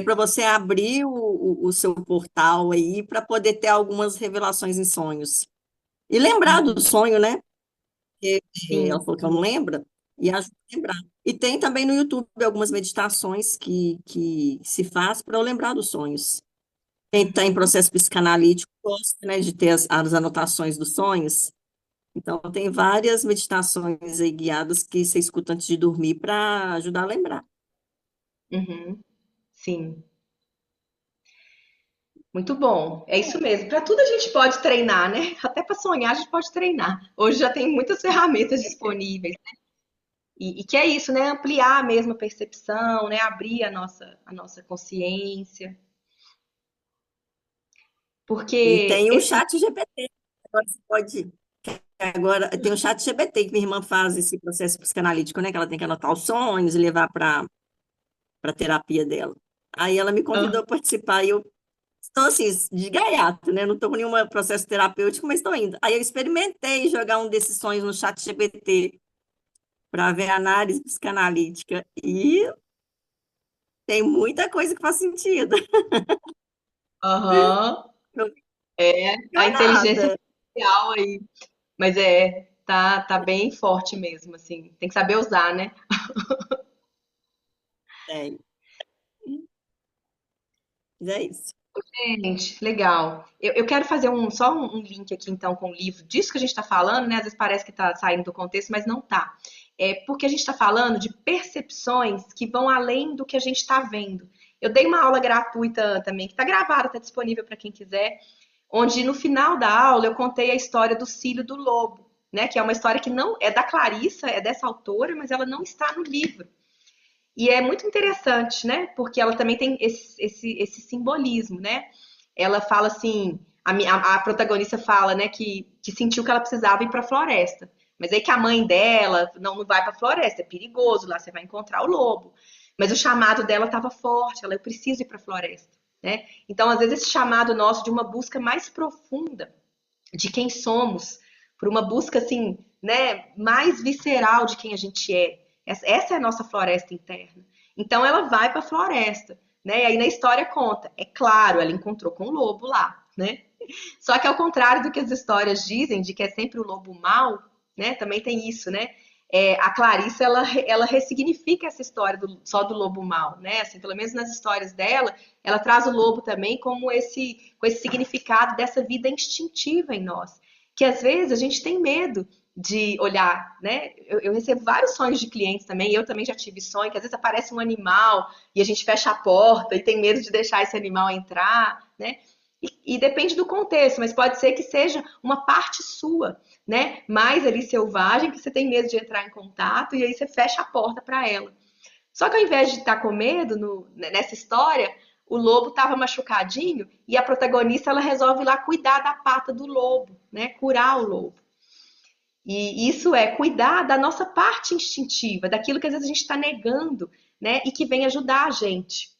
para você abrir o seu portal aí para poder ter algumas revelações em sonhos. E lembrar do sonho, né? Porque ela Sim. falou que ela não lembra, e ajuda a lembrar. E tem também no YouTube algumas meditações que se faz para eu lembrar dos sonhos. Quem está em processo psicanalítico gosta, né, de ter as anotações dos sonhos. Então, tem várias meditações aí guiadas que você escuta antes de dormir para ajudar a lembrar. Uhum, sim, muito bom. É isso mesmo. Para tudo a gente pode treinar, né? Até para sonhar a gente pode treinar. Hoje já tem muitas ferramentas disponíveis. E que é isso, né? Ampliar a mesma percepção, né? Abrir a nossa consciência. E Porque tem o esse. chat GPT. Agora você pode. Agora, tem o chat GPT que minha irmã faz esse processo psicanalítico, né? Que ela tem que anotar os sonhos e levar para terapia dela. Aí ela me Ah, convidou a participar e eu estou assim, de gaiato, né? Não estou com nenhum processo terapêutico, mas estou indo. Aí eu experimentei jogar um desses sonhos no chat GPT para ver a análise psicanalítica. E tem muita coisa que faz sentido. aham. Não É, a fica inteligência nada. artificial aí. Mas tá bem forte mesmo, assim. Tem que saber usar, né? É, mas é isso. Gente, legal. Eu quero fazer só um link aqui, então, com o livro disso que a gente está falando, né? Às vezes parece que está saindo do contexto, mas não tá. É porque a gente está falando de percepções que vão além do que a gente está vendo. Eu dei uma aula gratuita também, que está gravada, está disponível para quem quiser, onde no final da aula eu contei a história do Cílio do Lobo, né? Que é uma história que não é da Clarissa, é dessa autora, mas ela não está no livro. E é muito interessante, né? Porque ela também tem esse simbolismo, né? Ela fala assim, a protagonista fala, né, que sentiu que ela precisava ir para a floresta. Mas aí que a mãe dela não vai para a floresta, é perigoso, lá você vai encontrar o lobo. Mas o chamado dela estava forte, ela, eu preciso ir para a floresta, né? Então, às vezes, esse chamado nosso de uma busca mais profunda de quem somos, por uma busca assim, né, mais visceral de quem a gente é. Essa é a nossa floresta interna. Então ela vai para a floresta, né? E aí na história conta, é claro, ela encontrou com o lobo lá, né? Só que ao contrário do que as histórias dizem, de que é sempre o lobo mau, né? Também tem isso, né? A Clarissa, ela ressignifica essa história só do lobo mau, né? Assim, pelo menos nas histórias dela, ela traz o lobo também com esse significado dessa vida instintiva em nós, que às vezes a gente tem medo de olhar, né? Eu recebo vários sonhos de clientes também, eu também já tive sonho, que às vezes aparece um animal e a gente fecha a porta e tem medo de deixar esse animal entrar, né? E depende do contexto, mas pode ser que seja uma parte sua, né? Mais ali selvagem, que você tem medo de entrar em contato e aí você fecha a porta para ela. Só que ao invés de estar com medo nessa história, o lobo estava machucadinho e a protagonista ela resolve ir lá cuidar da pata do lobo, né? Curar o lobo. E isso é cuidar da nossa parte instintiva, daquilo que às vezes a gente está negando, né? E que vem ajudar a gente.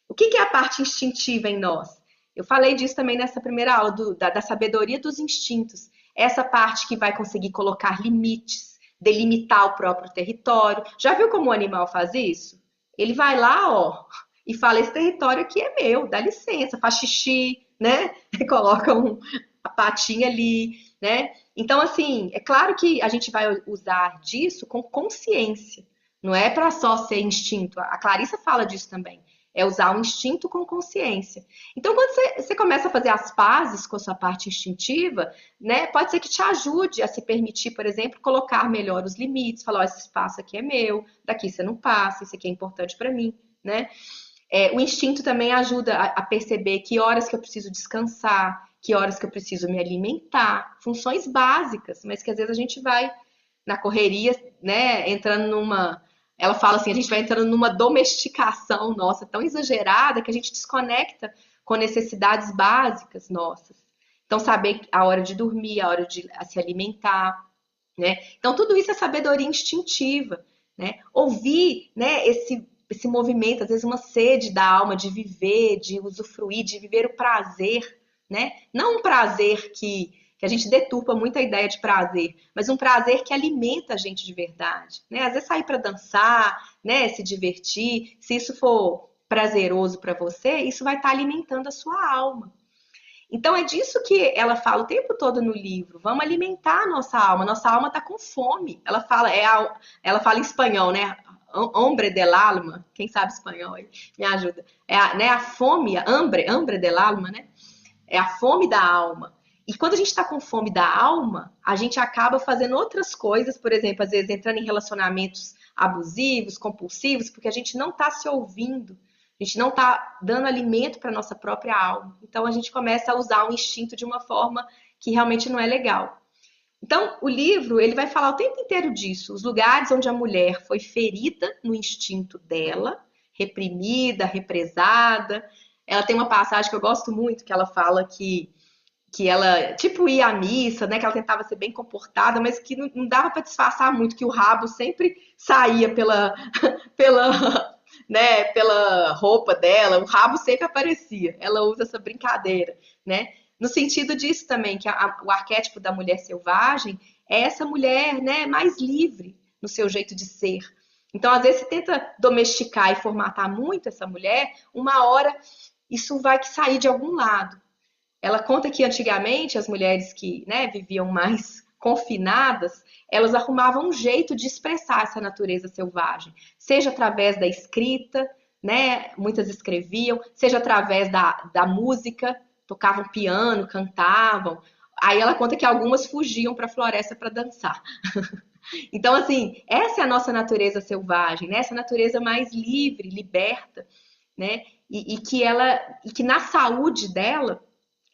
O que é a parte instintiva em nós? Eu falei disso também nessa primeira aula, da sabedoria dos instintos. Essa parte que vai conseguir colocar limites, delimitar o próprio território. Já viu como o animal faz isso? Ele vai lá, ó, e fala: esse território aqui é meu, dá licença, faz xixi, né? Coloca a patinha ali, né? Então, assim, é claro que a gente vai usar disso com consciência. Não é para só ser instinto. A Clarissa fala disso também. É usar o instinto com consciência. Então, quando você começa a fazer as pazes com a sua parte instintiva, né, pode ser que te ajude a se permitir, por exemplo, colocar melhor os limites, falar: ó, esse espaço aqui é meu, daqui você não passa, isso aqui é importante para mim, né? O instinto também ajuda a perceber que horas que eu preciso descansar, que horas que eu preciso me alimentar, funções básicas, mas que às vezes a gente vai na correria, né, entrando numa. Ela fala assim, a gente vai entrando numa domesticação nossa tão exagerada que a gente desconecta com necessidades básicas nossas. Então, saber a hora de dormir, a hora de se alimentar, né? Então, tudo isso é sabedoria instintiva, né? Ouvir, né, esse movimento, às vezes uma sede da alma de viver, de usufruir, de viver o prazer, né? Não um prazer que a gente deturpa muito a ideia de prazer, mas um prazer que alimenta a gente de verdade, né? Às vezes sair para dançar, né, se divertir, se isso for prazeroso para você, isso vai estar alimentando a sua alma. Então é disso que ela fala o tempo todo no livro. Vamos alimentar a nossa alma. Nossa alma está com fome. Ela fala em espanhol, né? Hombre del alma, quem sabe espanhol aí, me ajuda. Né, a fome, hambre del alma, né? É a fome da alma. E quando a gente está com fome da alma, a gente acaba fazendo outras coisas, por exemplo, às vezes entrando em relacionamentos abusivos, compulsivos, porque a gente não está se ouvindo, a gente não está dando alimento para a nossa própria alma. Então a gente começa a usar o instinto de uma forma que realmente não é legal. Então, o livro, ele vai falar o tempo inteiro disso, os lugares onde a mulher foi ferida no instinto dela, reprimida, represada. Ela tem uma passagem que eu gosto muito, que ela fala que ela, tipo, ia à missa, né, que ela tentava ser bem comportada, mas que não dava para disfarçar muito, que o rabo sempre saía pela, né, pela roupa dela, o rabo sempre aparecia. Ela usa essa brincadeira, né? No sentido disso também, que o arquétipo da mulher selvagem é essa mulher, né, mais livre no seu jeito de ser. Então, às vezes, você tenta domesticar e formatar muito essa mulher, uma hora isso vai sair de algum lado. Ela conta que antigamente as mulheres que, né, viviam mais confinadas, elas arrumavam um jeito de expressar essa natureza selvagem, seja através da escrita, né, muitas escreviam, seja através da música, tocavam piano, cantavam. Aí ela conta que algumas fugiam para a floresta para dançar. Então, assim, essa é a nossa natureza selvagem, né? Essa natureza mais livre, liberta, né? E que na saúde dela,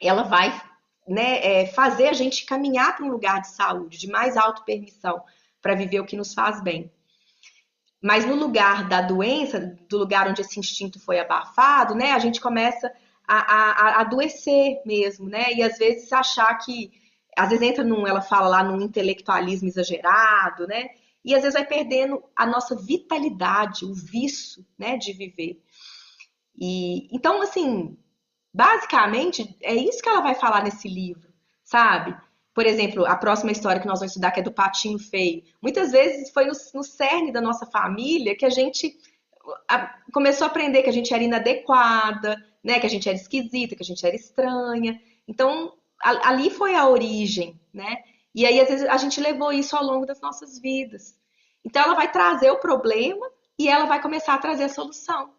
ela vai, né, fazer a gente caminhar para um lugar de saúde, de mais autopermissão, para viver o que nos faz bem. Mas no lugar da doença, do lugar onde esse instinto foi abafado, né, a gente começa a adoecer mesmo, né? E às vezes achar que, às vezes ela fala lá num intelectualismo exagerado, né? E às vezes vai perdendo a nossa vitalidade, o vício, né, de viver. E então, assim, basicamente é isso que ela vai falar nesse livro, sabe? Por exemplo, a próxima história que nós vamos estudar, que é do Patinho Feio. Muitas vezes foi no cerne da nossa família que a gente começou a aprender que a gente era inadequada, né? Que a gente era esquisita, que a gente era estranha. Então, ali foi a origem, né? E aí, às vezes, a gente levou isso ao longo das nossas vidas. Então, ela vai trazer o problema e ela vai começar a trazer a solução.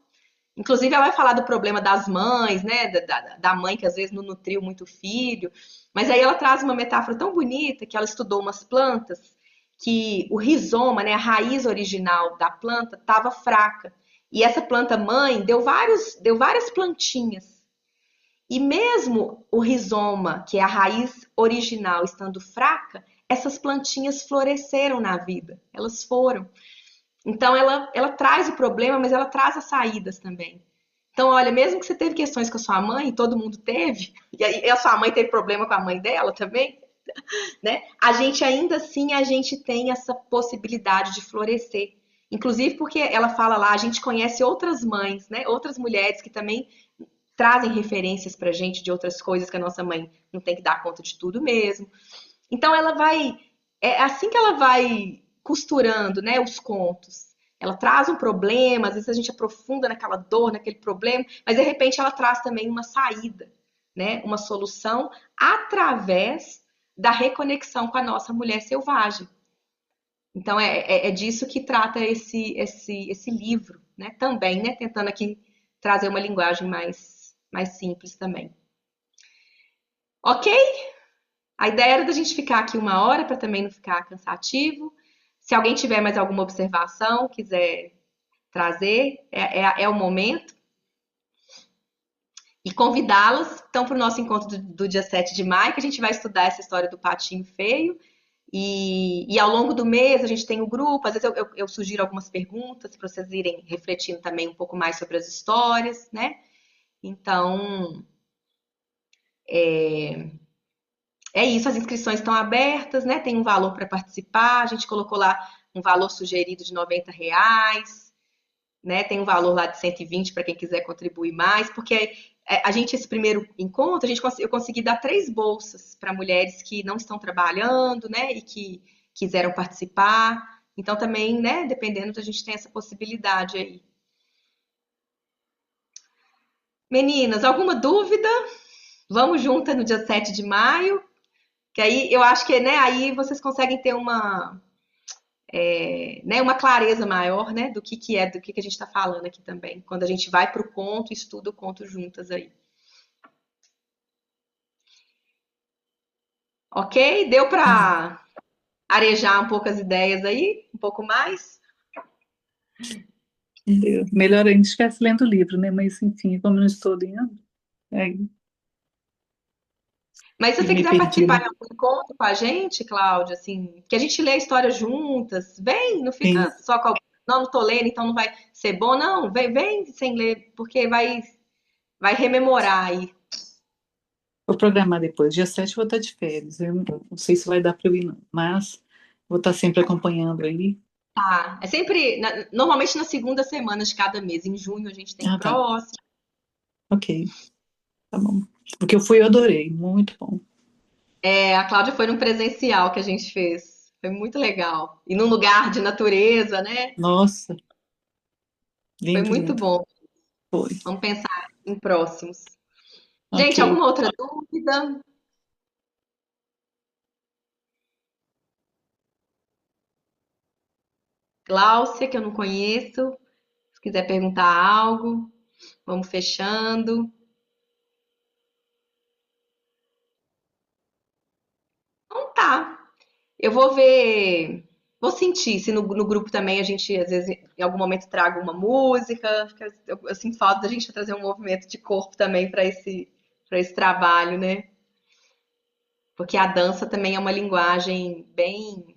Inclusive, ela vai falar do problema das mães, né? Da mãe que às vezes não nutriu muito o filho. Mas aí ela traz uma metáfora tão bonita que ela estudou umas plantas que o rizoma, né, a raiz original da planta, estava fraca. E essa planta mãe deu várias plantinhas. E mesmo o rizoma, que é a raiz original, estando fraca, essas plantinhas floresceram na vida. Elas foram. Então, ela traz o problema, mas ela traz as saídas também. Então, olha, mesmo que você teve questões com a sua mãe, todo mundo teve, e a sua mãe teve problema com a mãe dela também, né? A gente ainda assim, a gente tem essa possibilidade de florescer. Inclusive porque ela fala lá, a gente conhece outras mães, né? Outras mulheres que também trazem referências pra gente de outras coisas que a nossa mãe não tem que dar conta de tudo mesmo. Então, é assim que ela vai costurando, né, os contos. Ela traz um problema, às vezes a gente aprofunda naquela dor, naquele problema, mas de repente ela traz também uma saída, né, uma solução através da reconexão com a nossa mulher selvagem. Então é disso que trata esse livro, né, também, né, tentando aqui trazer uma linguagem mais simples também. Ok? A ideia era da gente ficar aqui 1 hora para também não ficar cansativo. Se alguém tiver mais alguma observação, quiser trazer, é o momento. E convidá-las, então, para o nosso encontro do dia 7 de maio, que a gente vai estudar essa história do Patinho Feio. E ao longo do mês a gente tem o grupo, às vezes eu sugiro algumas perguntas para vocês irem refletindo também um pouco mais sobre as histórias, né? Então, é isso, as inscrições estão abertas, né? Tem um valor para participar, a gente colocou lá um valor sugerido de R$ 90, né? Tem um valor lá de 120 para quem quiser contribuir mais, porque a gente, esse primeiro encontro, eu consegui dar 3 bolsas para mulheres que não estão trabalhando, né? E que quiseram participar. Então também, né? Dependendo, a gente tem essa possibilidade aí. Meninas, alguma dúvida? Vamos juntas no dia 7 de maio. Que aí eu acho que, né, aí vocês conseguem ter né, uma clareza maior, né, do que a gente está falando aqui também, quando a gente vai para o conto e estuda o conto juntas aí. Ok? Deu para arejar um pouco as ideias aí? Um pouco mais? Melhor ainda se estivesse lendo o livro, né? Mas, enfim, como eu não estou lendo, aí Mas se eu você me quiser perdi, participar né? de algum encontro com a gente, Cláudia, assim, que a gente lê a história juntas, vem, não fica Sim, só com não, não tô lendo, então não vai ser bom, não, vem sem ler, porque vai rememorar aí. vou programar depois. Dia 7 eu vou estar de férias. Eu não sei se vai dar para eu ir, não. Mas vou estar sempre acompanhando aí. Tá. É sempre, normalmente na segunda semana de cada mês. Em junho a gente tem o Ah, tá. próximo. Ok, tá bom. Porque eu fui, eu adorei. Muito bom. A Cláudia foi num presencial que a gente fez. Foi muito legal. E num lugar de natureza, né? Nossa, Foi lindo, muito lindo. bom. Foi. Vamos pensar em próximos. Ok. Gente, alguma outra dúvida? Gláucia, que eu não conheço. Se quiser perguntar algo, vamos fechando. Então tá. Eu vou ver, vou sentir se no grupo também a gente, às vezes, em algum momento traga uma música. Eu sinto falta da gente trazer um movimento de corpo também para esse trabalho, né? Porque a dança também é uma linguagem bem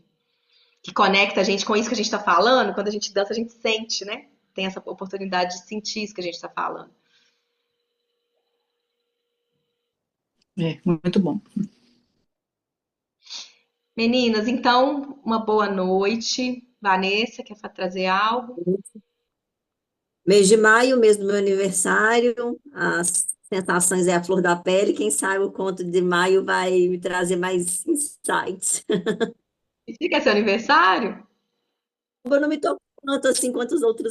que conecta a gente com isso que a gente está falando. Quando a gente dança, a gente sente, né? Tem essa oportunidade de sentir isso que a gente está falando. É, muito bom. Meninas, então, uma boa noite. Vanessa, quer trazer algo? Mês de maio, mês do meu aniversário, as sensações é a flor da pele. Quem sabe o conto de maio vai me trazer mais insights. E fica seu aniversário? Eu não me toco tanto assim quanto os outros